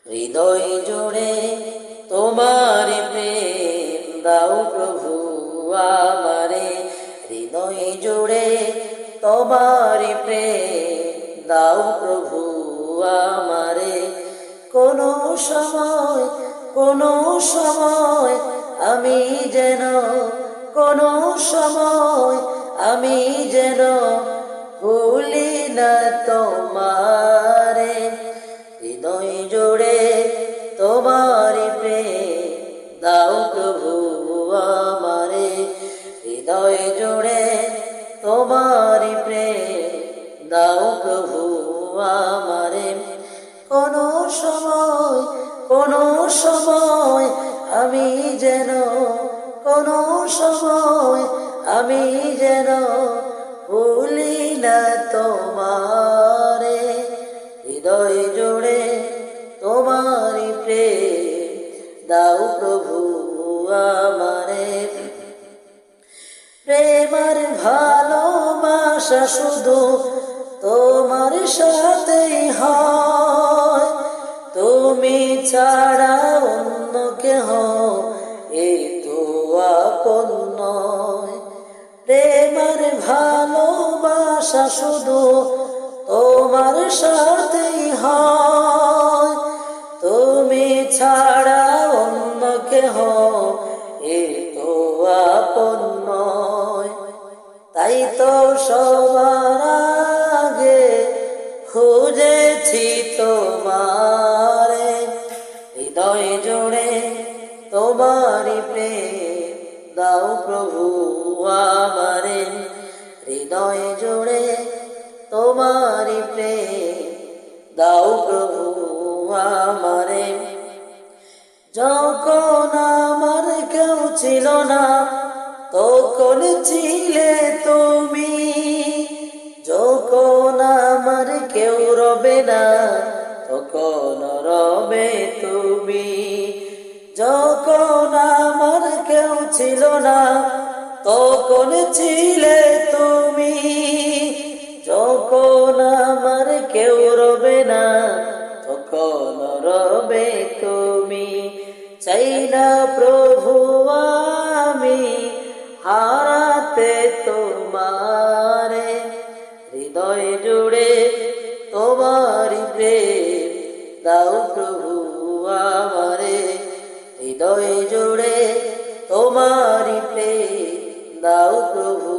হৃদয় জুড়ে তোমার প্রেম দাও প্রভু আমারে, হৃদয় জুড়ে তোমার প্রেম দাও প্রভু আমারে। কোনো সময় আমি যেন, কোনো সময় আমি যেন ভুলি না তোমারে। হৃদয় জুড়ে তোমার প্রেম দাও প্রভু আমারে, হৃদয় জুড়ে তোমার প্রেম দাও প্রভু আমারে। কোনো সময় আমি যেন, কোনো সময় আমি যেন ভুলি না তোমারে। হৃদয় জুড়ে তোমার প্রেম দাও প্রভু আমারে। প্রেমার ভালোবাসা শুধু তোমার সাথেই হয়, তুমি ছাড়া অন্য কেহ এ তো আপন নয়। প্রেমার ভালোবাসা শুধু তোমার সাথেই হয়, তুমি ছাড়া অন্য কেহ এ তো আপন নয়। তাই তো সবার আগে খুঁজেছি তোমারে। হৃদয় জুড়ে তোমার প্রেম দাও প্রভু আমারে, হৃদয় জুড়ে তোমার প্রেম দাও প্রভু আমারে। যখন আমার কেউ ছিল না তখন ছিলে তুমি, যখন আমার কেউ রবে না তখন রবে তুমি। যখন আমার কেউ ছিল না তখন ছিলে তুমি, যখন আমার কেউ রবে না তখন রবে তুমি। চাই না প্রভু আমি হারাতে তোমারে, হৃদয় জুড়ে তোমার প্রেম দাও প্রভু আমারে, হৃদয় জুড়ে তোমার প্রেম দাও প্রভু।